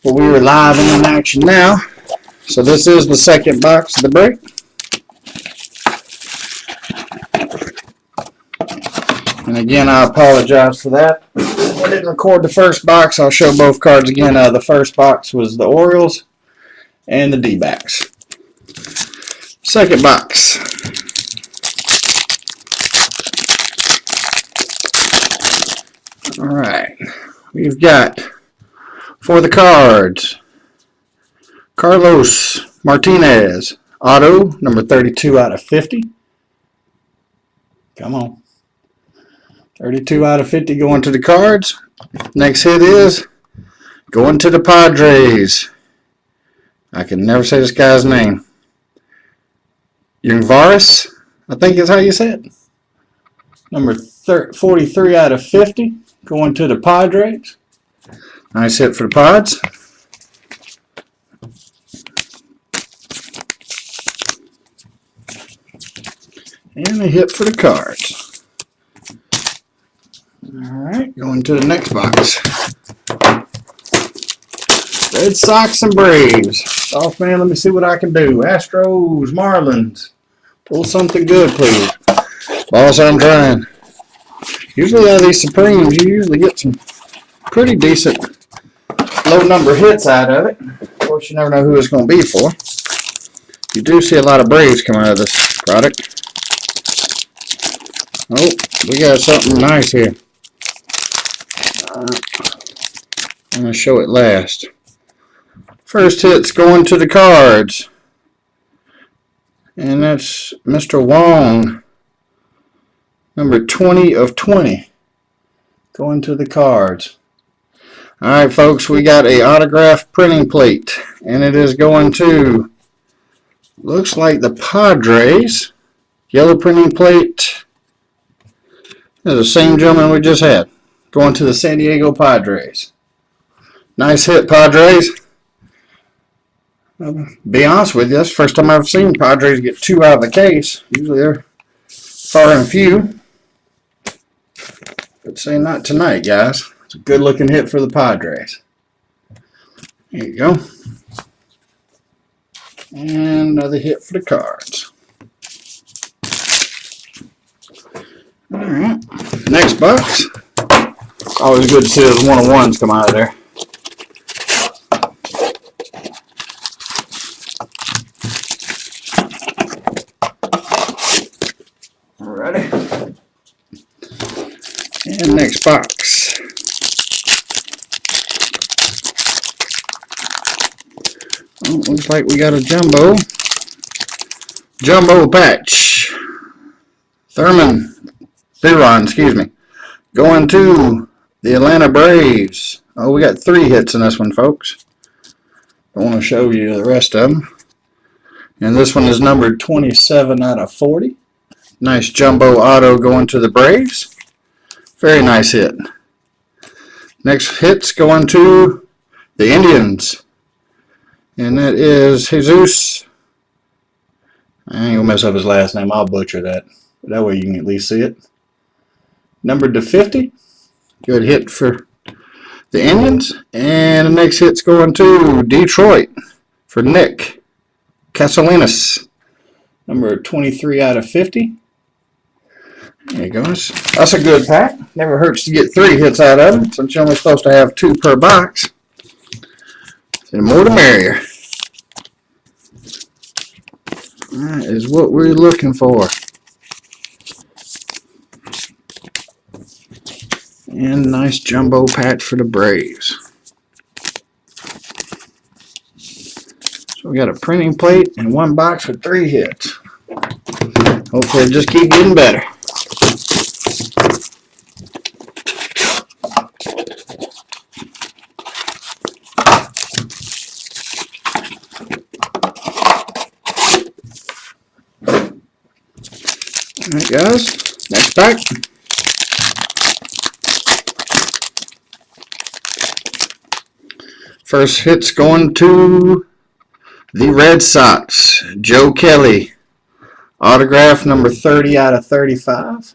But we are live and in action now. So this is the second box of the break. And again, I apologize for that. I didn't record the first box. I'll show both cards again. The first box was the Orioles and the D-backs. Second box. All right. We've got, for the cards, Carlos Martinez, auto, number 32 out of 50. Come on. 32 out of 50 going to the cards. Next hit is going to the Padres. I can never say this guy's name. Youngvaris, I think is how you say it. Number 43 out of 50 going to the Padres. Nice hit for the Pods. And a hit for the cards. Alright, going to the next box. Red Sox and Braves. Off man, let me see what I can do. Astros, Marlins. Pull something good, please. Boss, I'm trying. Usually out of these Supremes, you usually get some pretty decent low number hits out of it. Of course, you never know who it's going to be for. You do see a lot of Braves come out of this product. Oh, we got something nice here. I'm going to show it last. First hit's going to the cards. And that's Mr. Wong. Number 20 of 20. Going to the cards. Alright folks, we got a autograph printing plate. And it is going to, looks like the Padres. Yellow printing plate. This is the same gentleman we just had. Going to the San Diego Padres. Nice hit, Padres. I'll be honest with you, that's the first time I've seen Padres get two out of the case. Usually they're far and few. But say not tonight, guys. It's a good looking hit for the Padres. There you go. And another hit for the cards. Alright. Next box. Always good to see those one-on-ones come out of there. Alrighty. And next box. Oh, looks like we got a jumbo patch. Theron, excuse me. Going to the Atlanta Braves. Oh, we got 3 hits in this one, folks. I want to show you the rest of them. And this one is numbered 27 out of 40. Nice jumbo auto going to the Braves. Very nice hit. Next hit's going to the Indians. And that is Jesus. I ain't gonna mess up his last name. I'll butcher that. But that way you can at least see it. Numbered to 50. Good hit for the Indians. And the next hit's going to Detroit for Nick Castellanos. Number 23 out of 50. There you go. That's a good pack. Never hurts to get 3 hits out of it, since you're only supposed to have 2 per box. The more the merrier. That is what we're looking for. And nice jumbo patch for the Braves. So we got a printing plate and 1 box with 3 hits. Hopefully it just keep getting better. Alright guys, next pack. First hit's going to the Red Sox. Joe Kelly. Autograph number 30 out of 35.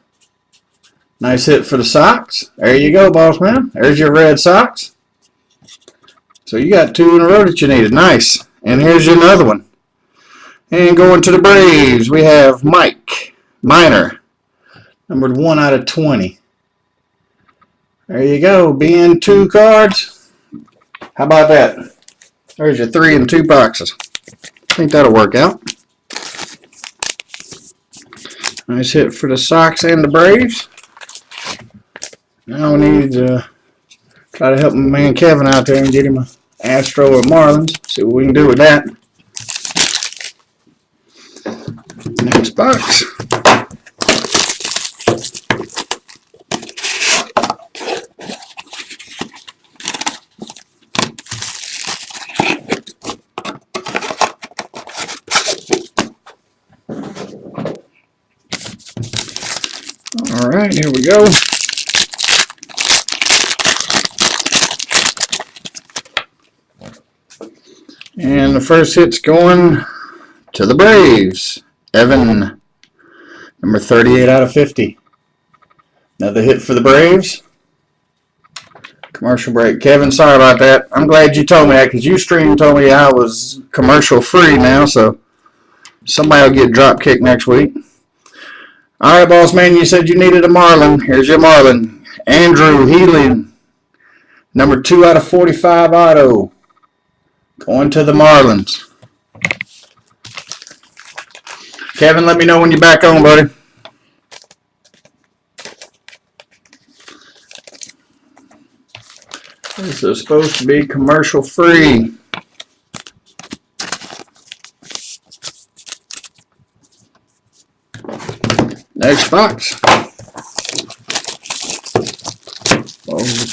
Nice hit for the Sox. There you go, boss man. There's your Red Sox. So you got 2 in a row that you needed. Nice. And here's your another one. And going to the Braves, we have Mike Minor, numbered 1 out of 20. There you go. Being 2 cards. How about that? There's your 3 and 2 boxes. I think that'll work out. Nice hit for the Sox and the Braves. Now we need to try to help my man Kevin out there and get him a Astro or Marlins. See what we can do with that. Next box. All right, here we go. And the first hit's going to the Braves. Evan, number 38 out of 50. Another hit for the Braves. Commercial break. Kevin, sorry about that. I'm glad you told me that because Ustream told me I was commercial free now, so somebody will get drop kicked next week. All right, boss man, you said you needed a Marlin. Here's your Marlin. Andrew Healing, number 2 out of 45 auto. Going to the Marlins. Kevin, let me know when you're back on, buddy. This is supposed to be commercial free. Next box. What was the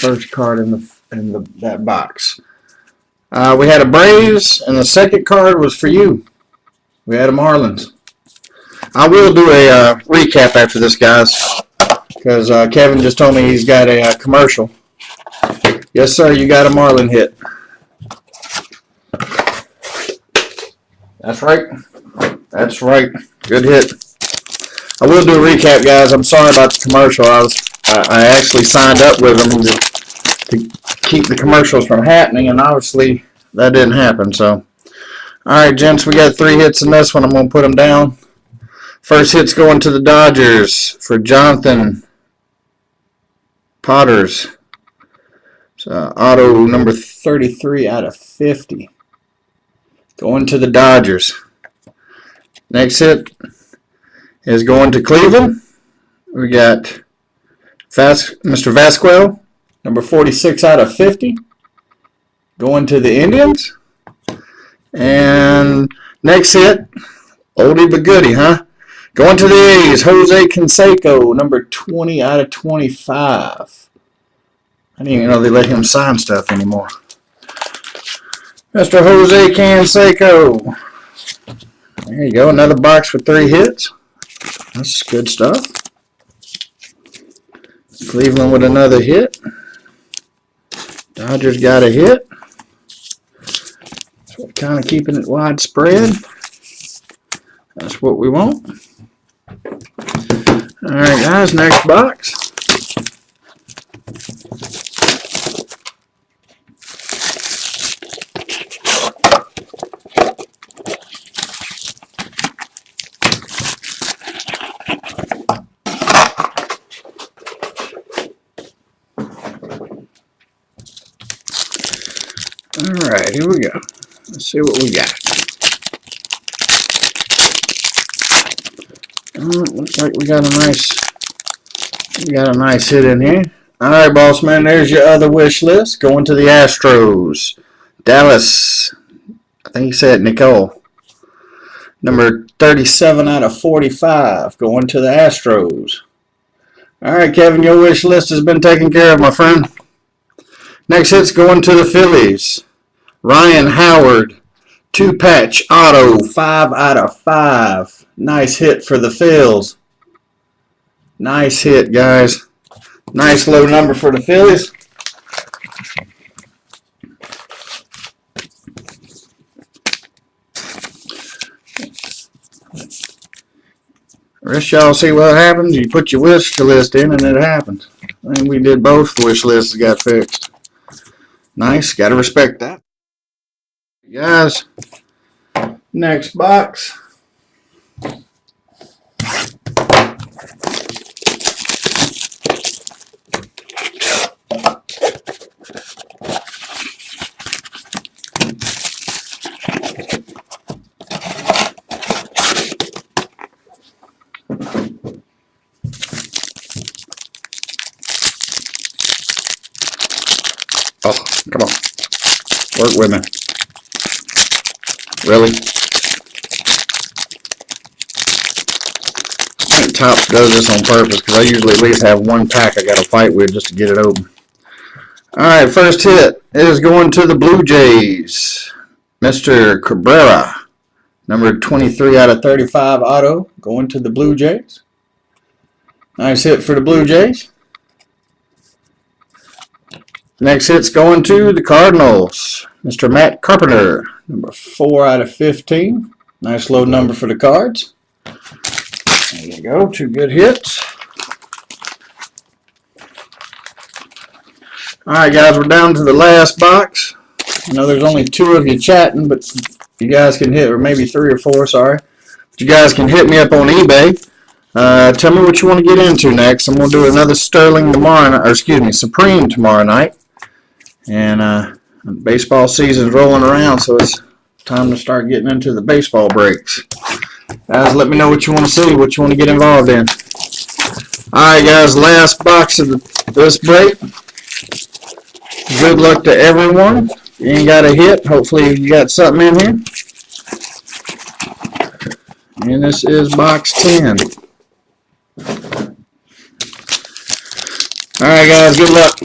first card in that box? We had a Braves, and the second card was for you. We had a Marlins. I will do a recap after this, guys, because Kevin just told me he's got a commercial. Yes, sir, you got a Marlin hit. That's right. That's right. Good hit. I will do a recap, guys. I'm sorry about the commercial. I actually signed up with them to keep the commercials from happening, and obviously that didn't happen. So, all right, gents, we got 3 hits in this one. I'm going to put them down. First hit's going to the Dodgers for Jonathan Potters. So, auto number 33 out of 50. Going to the Dodgers. Next hit is going to Cleveland. We got Mr. Vasquez, number 46 out of 50. Going to the Indians. And next hit, oldie but goodie, huh? Going to the A's, Jose Canseco, number 20 out of 25. I didn't even know they let him sign stuff anymore. Mr. Jose Canseco. There you go, another box with 3 hits. That's good stuff. Cleveland with another hit. Dodgers got a hit. So kind of keeping it widespread. That's what we want. Alright guys, next box. Alright, here we go. Let's see what we got. Looks like we got a nice hit in here. Alright, boss man, there's your other wish list. Going to the Astros. Dallas, I think he said Nicole. Number 37 out of 45. Going to the Astros. Alright, Kevin, your wish list has been taken care of, my friend. Next hit's going to the Phillies. Ryan Howard, 2-patch auto, 5 out of 5. Nice hit for the Phils. Nice hit, guys. Nice low number for the Phillies. The rest of y'all see what happens. You put your wish list in and it happens. I think we did both wish lists got fixed. Nice. Got to respect that. Guys, next box. Oh, come on. Work with me. Really? I think Topps does this on purpose because I usually at least have one pack I got to fight with just to get it open. Alright, first hit is going to the Blue Jays. Mr. Cabrera. Number 23 out of 35 auto going to the Blue Jays. Nice hit for the Blue Jays. Next hit's going to the Cardinals. Mr. Matt Carpenter, number 4 out of 15. Nice low number for the Cards. There you go, 2 good hits. Alright guys, we're down to the last box. I know there's only 2 of you chatting, but you guys can hit, or maybe 3 or 4, sorry. But you guys can hit me up on eBay. Tell me what you want to get into next. I'm going to do another Sterling tomorrow, or excuse me, Supreme tomorrow night. And baseball season's rolling around, so it's time to start getting into the baseball breaks. Guys, let me know what you want to see, what you want to get involved in. Alright guys, last box of this break. Good luck to everyone. If you ain't got a hit, hopefully you got something in here. And this is box 10. Alright guys, good luck.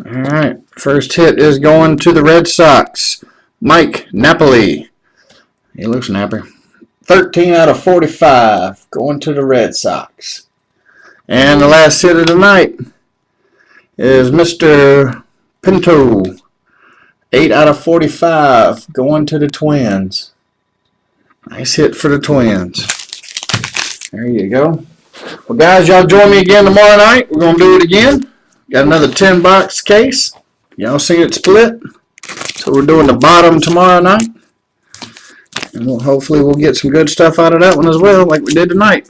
Alright, first hit is going to the Red Sox. Mike Napoli. He looks nappy. 13 out of 45 going to the Red Sox. And the last hit of the night is Mr. Pinto. 8 out of 45 going to the Twins. Nice hit for the Twins. There you go. Well guys, y'all join me again tomorrow night. We're going to do it again. Got another 10-box case. Y'all see it split. So we're doing the bottom tomorrow night. And hopefully we'll get some good stuff out of that one as well, like we did tonight.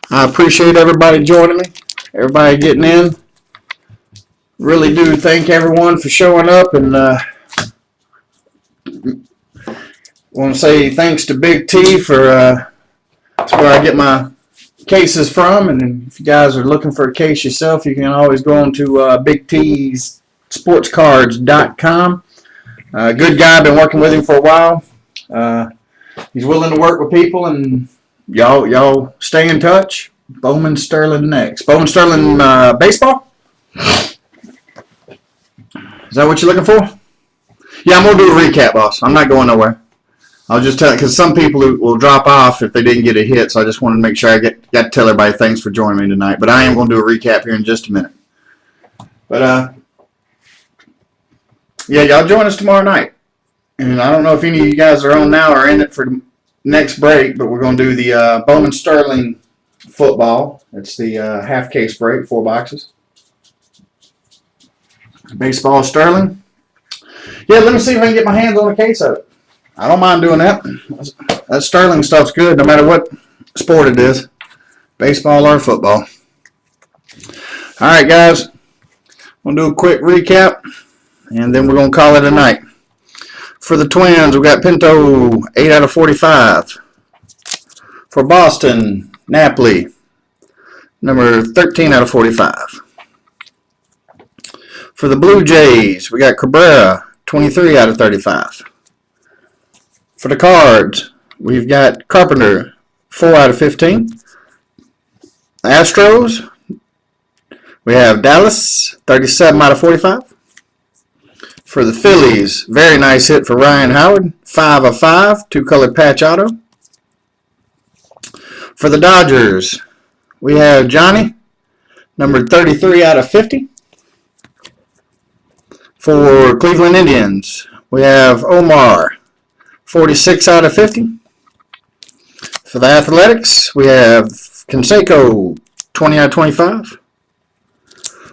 I appreciate everybody joining me. Everybody getting in. Really do thank everyone for showing up. And want to say thanks to Big T for that's where I get my cases from, and if you guys are looking for a case yourself, you can always go on to Big T's sportscards.com. Good guy, been working with him for a while. He's willing to work with people, and y'all stay in touch. Bowman Sterling next. Bowman Sterling baseball? Is that what you're looking for? Yeah, I'm going to do a recap, boss. I'm not going nowhere. I'll just tell, because some people will drop off if they didn't get a hit, so I just wanted to make sure I got to tell everybody thanks for joining me tonight. But I am going to do a recap here in just a minute. But, yeah, y'all join us tomorrow night. And I don't know if any of you guys are on now or in it for the next break, but we're going to do the Bowman Sterling football. It's the half case break, 4 boxes. Baseball Sterling. Yeah, let me see if I can get my hands on a case of it. I don't mind doing that. That Sterling stuff's good no matter what sport it is. Baseball or football. Alright guys. We'll do a quick recap. And then we're going to call it a night. For the Twins, we've got Pinto, 8 out of 45. For Boston, Napoli, number 13 out of 45. For the Blue Jays, we got Cabrera, 23 out of 35. For the Cards, we've got Carpenter, 4 out of 15. Astros, we have Dallas, 37 out of 45. For the Phillies, very nice hit for Ryan Howard, 5 of 5, 2-color patch auto. For the Dodgers, we have Johnny, number 33 out of 50. For Cleveland Indians, we have Omar, 46 out of 50. For the Athletics, we have Canseco, 20 out of 25.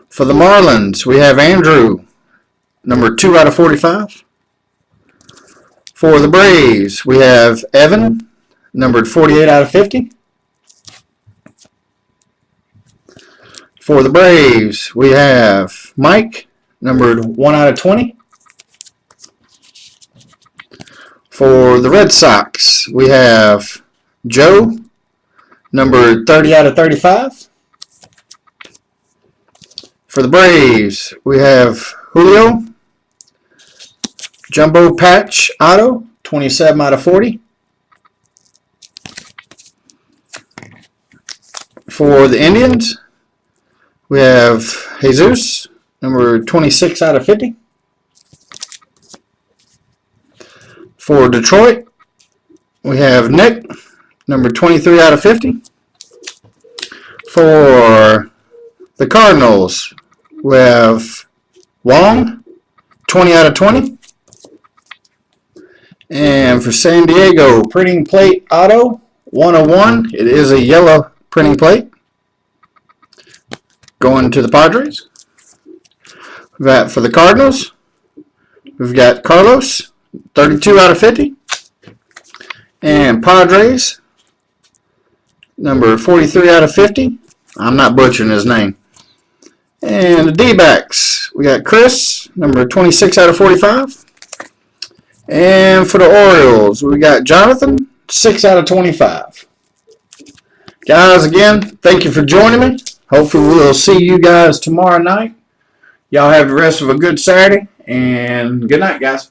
For the Marlins, we have Andrew, number 2 out of 45. For the Braves, we have Evan, numbered 48 out of 50. For the Braves, we have Mike, numbered 1 out of 20. For the Red Sox, we have Joe, numbered 30 out of 35. For the Braves, we have Julio, Jumbo Patch Auto, 27 out of 40. For the Indians, we have Jesus, number 26 out of 50. For Detroit, we have Nick, number 23 out of 50. For the Cardinals, we have Wong, 20 out of 20. And for San Diego, printing plate auto, 101. It is a yellow printing plate. Going to the Padres. We've got for the Cardinals, we've got Carlos, 32 out of 50. And Padres, number 43 out of 50. I'm not butchering his name. And the D-backs, we got Chris, number 26 out of 45. And for the Orioles, we got Jonathan, 6 out of 25. Guys, again, thank you for joining me. Hopefully we'll see you guys tomorrow night. Y'all have the rest of a good Saturday, and good night, guys.